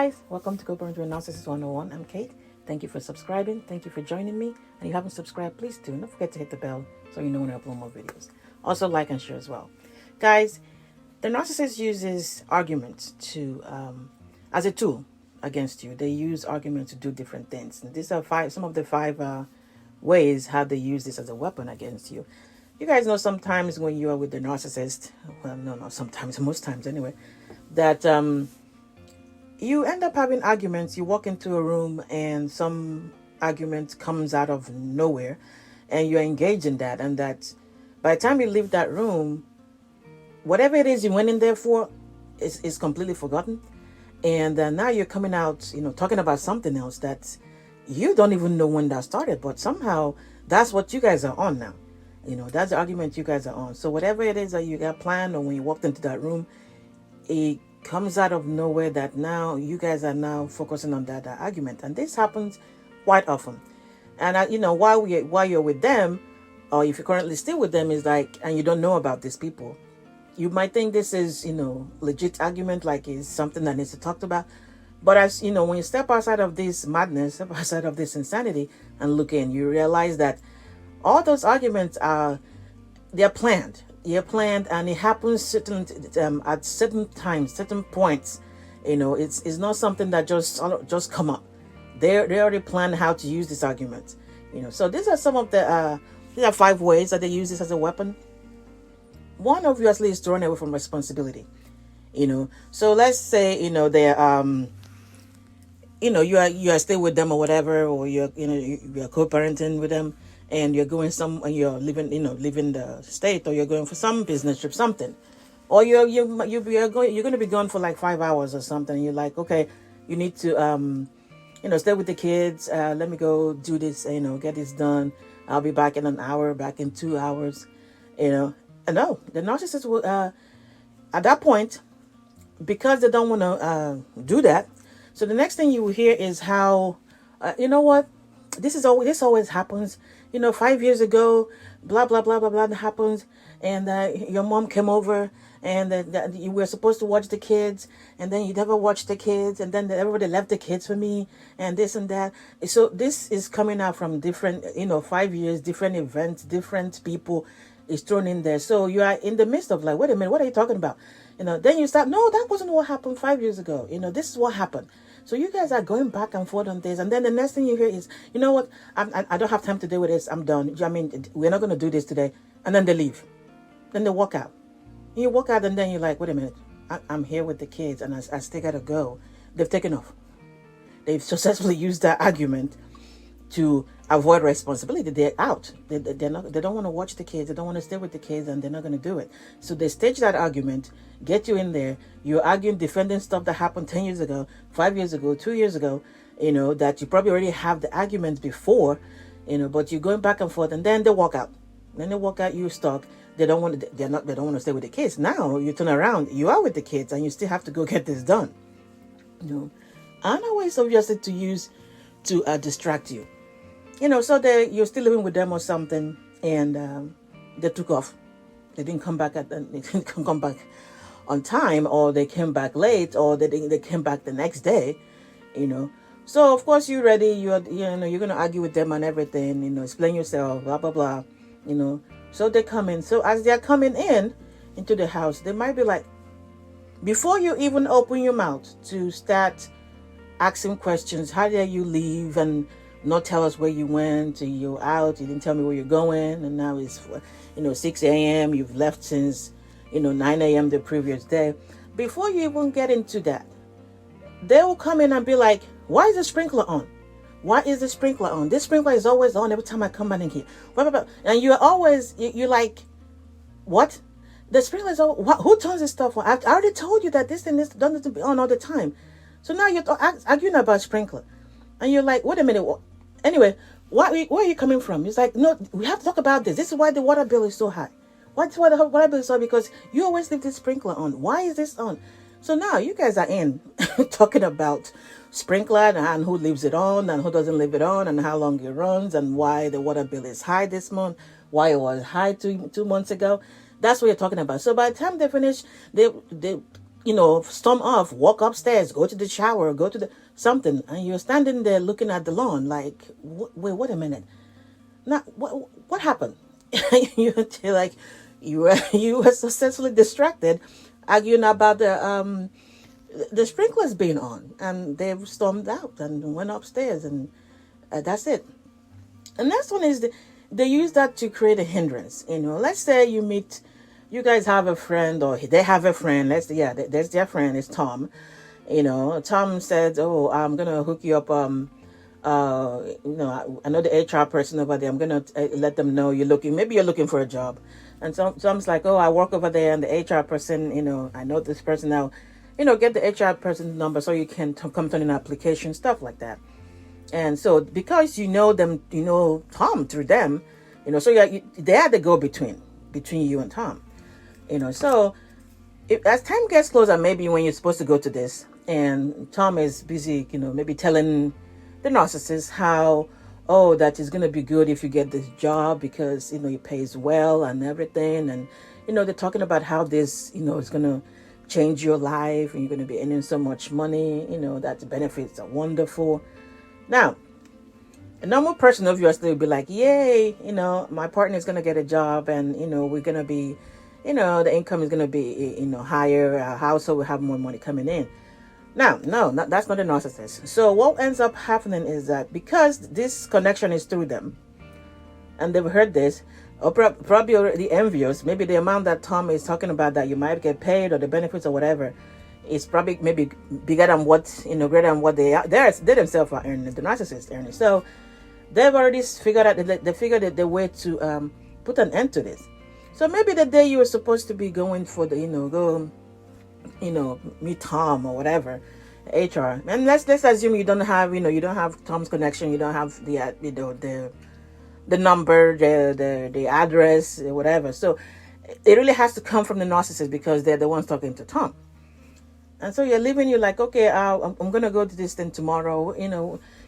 guys, welcome to Covert Narcissist 101. I'm Kate. Thank you for subscribing. Thank you for joining me. And if you haven't subscribed, please do. Don't forget to hit the bell so you know when I upload more videos. Also, like and share as well. Guys, the narcissist uses arguments to as a tool against you. They use arguments to do different things. And these are some of the five ways how they use this as a weapon against you. You guys know sometimes when you are with the narcissist, well, no, sometimes, most times anyway, that you end up having arguments. You walk into a room and some argument comes out of nowhere and you're engaged in that. And that by the time you leave that room, whatever it is you went in there for is completely forgotten. And now you're coming out, talking about something else that you don't even know when that started. But somehow that's what you guys are on now. That's the argument you guys are on. So whatever it is that you got planned or when you walked into that room, it comes out of nowhere that now you guys are now focusing on that argument. And this happens quite often. And, while you're with them, or if you're currently still with them, is like, and you don't know about these people, you might think this is, legit argument, like it's something that needs to be talked about. But as when you step outside of this madness, step outside of this insanity and look in, you realize that all those arguments they're planned. They're planned, and it happens at certain times, certain points. It's not something that just come up. They already planned how to use this argument. So these are some of the these are 5 ways that they use this as a weapon. One obviously is throwing away from responsibility. So let's say they're you are still with them or whatever, or you're co-parenting with them. And you're going you're leaving the state, or you're going for some business trip, something, or you're going to be gone for like 5 hours or something. And you're like, okay, you need to stay with the kids. Let me go do this, get this done. I'll be back in an hour, back in 2 hours. And no, the narcissist will at that point, because they don't want to do that. So the next thing you will hear is how this always happens. 5 years ago, blah, blah, blah, blah, blah, that happens. And your mom came over and you were supposed to watch the kids. And then you never watched the kids. And then everybody left the kids for me and this and that. So this is coming out from different, 5 years, different events, different people is thrown in there. So you are in the midst of like, wait a minute, what are you talking about? Then you start, no, that wasn't what happened 5 years ago. This is what happened. So you guys are going back and forth on this. And then the next thing you hear is, you know what? I don't have time to deal with this. I'm done. I mean, we're not going to do this today. And then they leave. Then they walk out. You walk out and then you're like, wait a minute. I'm here with the kids and I still got to go. They've taken off. They've successfully used that argument to avoid responsibility. They're out. They don't want to watch the kids. They don't want to stay with the kids, and they're not going to do it. So they stage that argument, get you in there. You're arguing, defending stuff that happened 10 years ago, 5 years ago, 2 years ago, that you probably already have the argument before, but you're going back and forth, and then they walk out. Then they walk out, you're stuck. They don't want to stay with the kids. Now you turn around, you are with the kids, and you still have to go get this done. Another way obviously to use to distract you. So you're still living with them or something, and they took off. They didn't come back they didn't come back on time, or they came back late, or they came back the next day. So of course you're ready. You're gonna argue with them and everything. Explain yourself, blah blah blah. So they come in. So as they're coming into the house, they might be like, before you even open your mouth to start asking questions, how dare you leave and not tell us where you went, you're out, you didn't tell me where you're going, and now it's 6 a.m. You've left since 9 a.m. the previous day. Before you even get into that, they will come in and be like, why is the sprinkler on? Why is the sprinkler on? This sprinkler is always on every time I come back in here. And you're always, you're like, what? The sprinkler is on. Who turns this stuff on? I already told you that this thing doesn't be on all the time. So now you're arguing about sprinkler. And you're like, wait a minute. Anyway, where are you coming from? It's like, no, we have to talk about this. This is why the water bill is so high. Why the water bill is so high? Because you always leave this sprinkler on. Why is this on? So now you guys are in talking about sprinkler and who leaves it on and who doesn't leave it on and how long it runs and why the water bill is high this month, why it was high two months ago. That's what you're talking about. So by the time they finish, they storm off, walk upstairs, go to the shower, go to the something, and you're standing there looking at the lawn like, wait a minute. Now, what happened? You're like, you were successfully distracted, arguing about the sprinklers being on, and they've stormed out and went upstairs, and that's it. And next one is they use that to create a hindrance. Let's say you guys have a friend, or they have a friend. There's their friend is Tom. Tom said, "Oh, I'm gonna hook you up. I know the HR person over there. I'm gonna let them know maybe you're looking for a job." And so Tom's like, "Oh, I work over there, and the HR person, I know this person now. Get the HR person's number so you can come to an application, stuff like that." And so because you know them, Tom through them, so they are the go between you and Tom. So as time gets closer, maybe when you're supposed to go to this, and Tom is busy, maybe telling the narcissist how, that is going to be good if you get this job because, it pays well and everything. And, they're talking about how this, is going to change your life and you're going to be earning so much money, that the benefits are wonderful. Now, a normal person obviously would be like, yay, my partner is going to get a job and, we're going to be, the income is going to be, higher. Our household will have more money coming in. Now, no, that's not a narcissist. So what ends up happening is that because this connection is through them and they've heard this, or probably already envious, maybe the amount that Tom is talking about that you might get paid or the benefits or whatever is probably maybe bigger than greater than what they themselves are earning, the narcissist earning. So they've already figured out, they figured the way to put an end to this. So maybe the day you were supposed to be going for the, go, meet Tom or whatever, HR. And let's assume you don't have Tom's connection, you don't have the number, the address, whatever. So it really has to come from the narcissist because they're the ones talking to Tom. And so you're like, okay, I'm going to go to this thing tomorrow.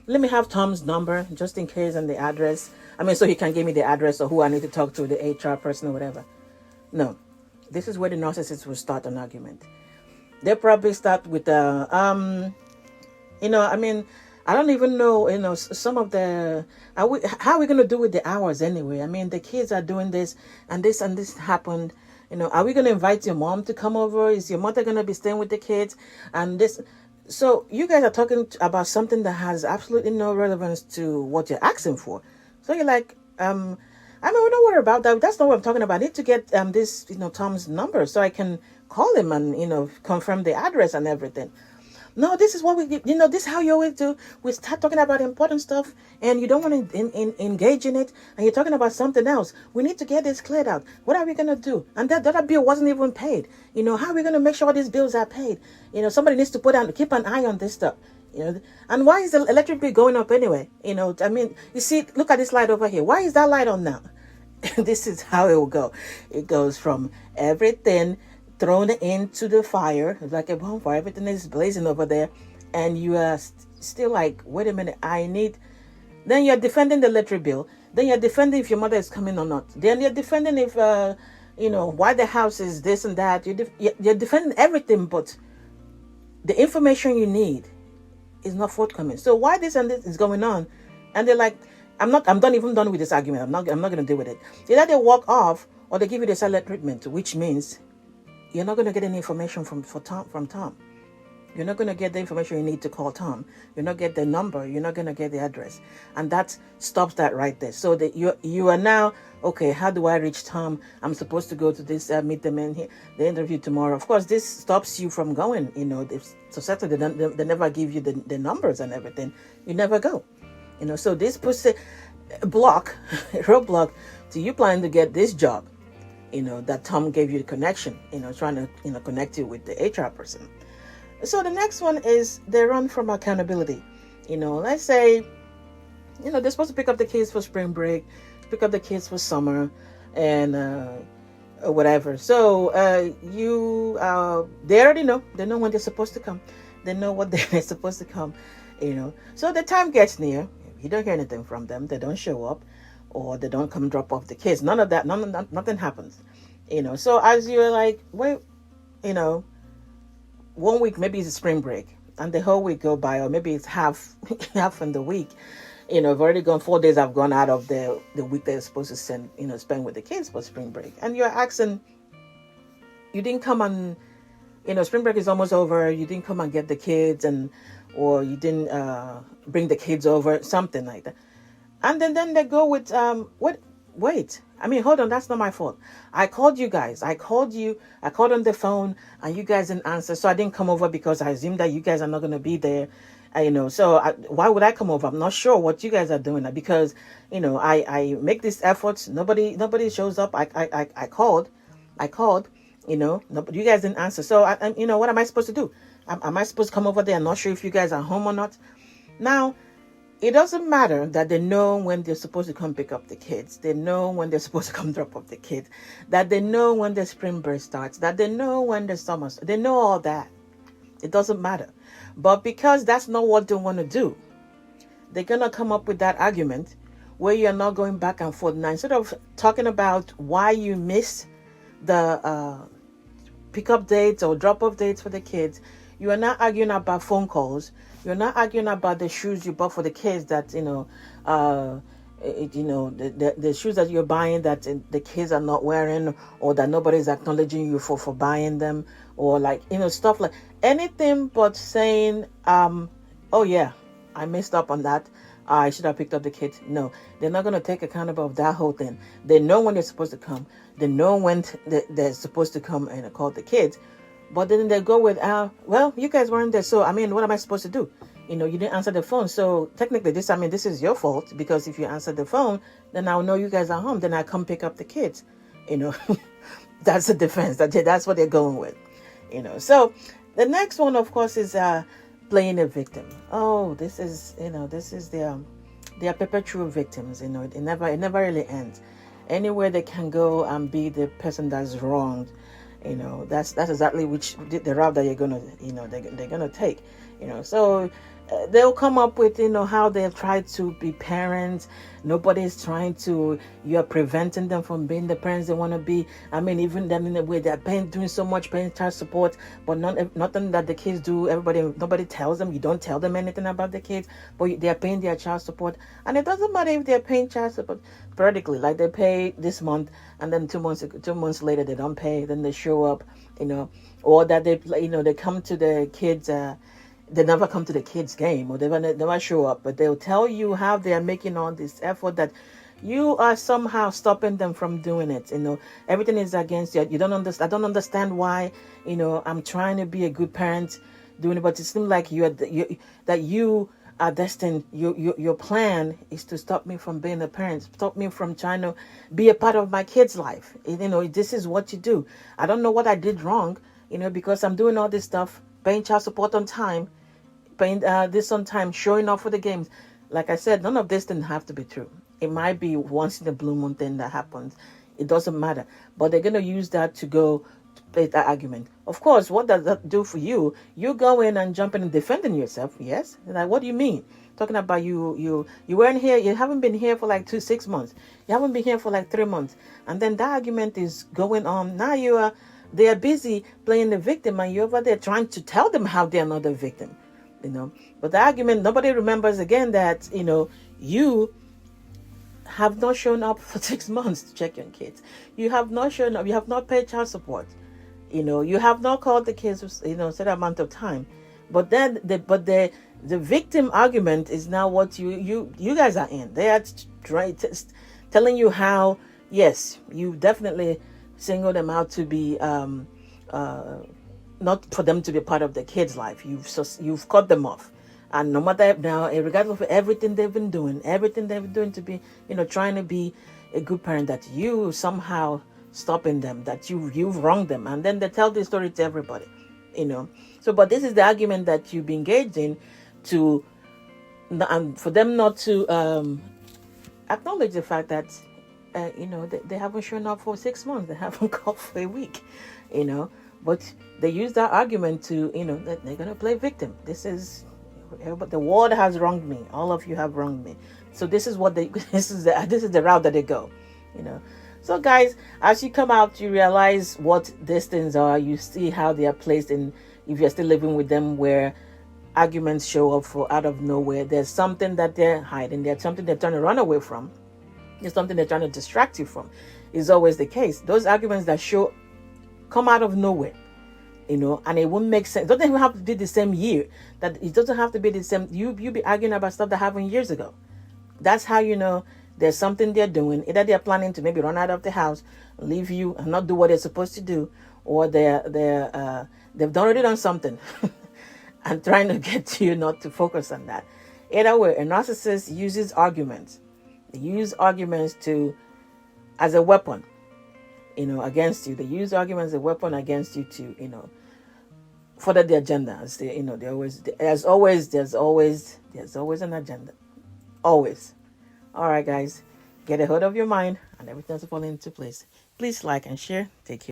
Let me have Tom's number just in case and the address. So he can give me the address or who I need to talk to, the HR person or whatever. No, this is where the narcissist will start an argument. They'll probably start with, I don't even know, some of the, how are we going to do with the hours anyway? The kids are doing this and this happened. Are we going to invite your mom to come over? Is your mother going to be staying with the kids? And this, so you guys are talking about something that has absolutely no relevance to what you're asking for. So you're like, we don't worry about that. That's not what I'm talking about. I need to get this, Tom's number so I can call him and, confirm the address and everything. No, this is what we, this is how you always do. We start talking about important stuff and you don't want to engage in it and you're talking about something else. We need to get this cleared out. What are we going to do? And that bill wasn't even paid. How are we going to make sure these bills are paid? Somebody needs to keep an eye on this stuff. And why is the electric bill going up anyway? You see, look at this light over here. Why is that light on now? This is how it will go. It goes from everything thrown into the fire, it's like a bonfire, everything is blazing over there, and you are still like, wait a minute, then you're defending the electric bill, then you're defending if your mother is coming or not, then you're defending if, why the house is this and that, you're defending everything, but the information you need is not forthcoming. So why this and this is going on? And they're like, I'm not even done with this argument, I'm not going to deal with it. Either they walk off, or they give you the silent treatment, which means you're not going to get any information from Tom. You're not going to get the information you need to call Tom. You're not get the number. You're not going to get the address. And that stops that right there. So that you are now, okay, how do I reach Tom? I'm supposed to go to this, meet them in here, the interview tomorrow. Of course, this stops you from going. So certainly they never give you the numbers and everything. You never go. So this puts a roadblock to you planning to get this job. That Tom gave you the connection, trying to, connect you with the HR person. So the next one is they run from accountability. Let's say, they're supposed to pick up the kids for spring break, pick up the kids for summer and whatever. So they already know. They know when they're supposed to come. They know what they're supposed to come, So the time gets near. You don't hear anything from them. They don't show up. Or they don't come drop off the kids. None of that, nothing happens. So as you're like, wait, 1 week, maybe it's a spring break, and the whole week go by, or maybe it's half half in the week. I've already gone 4 days. I've gone out of the week they're supposed to spend with the kids for spring break, and you're asking, you didn't come and spring break is almost over. You didn't come and get the kids, or you didn't bring the kids over, something like that. And then they go with what? Wait. I mean, hold on. That's not my fault. I called you guys. I called on the phone, and you guys didn't answer. So I didn't come over because I assumed that you guys are not going to be there. So why would I come over? I'm not sure what you guys are doing, because I make these efforts. Nobody shows up. I called. Nobody, you guys didn't answer. So what am I supposed to do? Am I supposed to come over there? I'm not sure if you guys are home or not. Now, it doesn't matter that they know when they're supposed to come pick up the kids. They know when they're supposed to come drop off the kids. That they know when the spring break starts. That they know when the summer starts. They know all that. It doesn't matter. But because that's not what they want to do, they're going to come up with that argument where you're not going back and forth. Now, instead of talking about why you miss the pick-up dates or drop-off dates for the kids, you are not arguing about phone calls. You're not arguing about the shoes you bought for the kids that, the shoes that you're buying that the kids are not wearing, or that nobody's acknowledging you for buying them, or stuff like anything but saying, oh yeah, I messed up on that. I should have picked up the kids. No, they're not going to take account of that whole thing. They know when they're supposed to come. They know when they're supposed to come and call the kids. But then they go with, well, you guys weren't there. So, what am I supposed to do? You didn't answer the phone. So technically this is your fault, because if you answer the phone, then I'll know you guys are home. Then I come pick up the kids. That's the defense. That's what they're going with. So the next one, of course, is playing a victim. Oh, this is they are perpetual victims. It never really ends. Anywhere they can go and be the person that's wronged, that's exactly the route that you're gonna, they're gonna take. So they'll come up with, how they've tried to be parents. Nobody's trying to, you're preventing them from being the parents they want to be. Even them in the way they're doing so much, paying child support, but nothing that the kids do. Nobody tells them. You don't tell them anything about the kids, but they're paying their child support. And it doesn't matter if they're paying child support periodically, like they pay this month, and then 2 months later they don't pay, then they show up, or that they come to the kids, they never come to the kids' game, or they never show up, but they'll tell you how they are making all this effort, that you are somehow stopping them from doing it. Everything is against you. You don't understand. I don't understand why. I'm trying to be a good parent, doing it, but it seems like you are destined. Your plan is to stop me from being a parent, stop me from trying to be a part of my kid's life. This is what you do. I don't know what I did wrong, because I'm doing all this stuff, paying child support on time, paying this on time, showing up for the games. Like I said, none of this didn't have to be true. It might be once in a blue moon thing that happens. It doesn't matter. But they're going to use that to go to play that argument. Of course, what does that do for you? You go in and jump in and defending yourself. Yes? Like, what do you mean? Talking about you weren't here. You haven't been here for like 6 months. You haven't been here for like 3 months. And then that argument is going on. Now they are busy playing the victim, and you're over there trying to tell them how they're not the victim, But the argument, nobody remembers again that, you have not shown up for 6 months to check your kids. You have not shown up. You have not paid child support. You have not called the kids, certain amount of time. But then, the victim argument is now what you guys are in. They are telling you how, yes, you definitely single them out to be not for them to be part of the kids' life. You've cut them off, and no matter now, regardless of everything they've been doing to be, trying to be a good parent, that you somehow stopping them, that you've wronged them, and then they tell this story to everybody, So, but this is the argument that you've been engaged in and for them not to acknowledge the fact that. They haven't shown up for 6 months. They haven't called for a week, But they use that argument to, that they're going to play victim. The world has wronged me. All of you have wronged me. So this is this is the route that they go, So guys, as you come out, you realize what these things are. You see how they are placed in if you're still living with them, where arguments show up for out of nowhere. There's something that they're hiding. There's something they're trying to run away from. There's something they're trying to distract you from. Is always the case. Those arguments that come out of nowhere, and it won't make sense. It doesn't even have to be the same year. That it doesn't have to be the same. You be arguing about stuff that happened years ago. That's how you know there's something they're doing. Either they're planning to maybe run out of the house, leave you, and not do what they're supposed to do, or they've already done something and trying to get you not to focus on that. Either way, a narcissist uses arguments. They use arguments as a weapon, against you. They use arguments as a weapon against you to, further the agenda. There's always an agenda. Always. All right, guys, get a hold of your mind and everything's falling into place. Please like and share. Take care.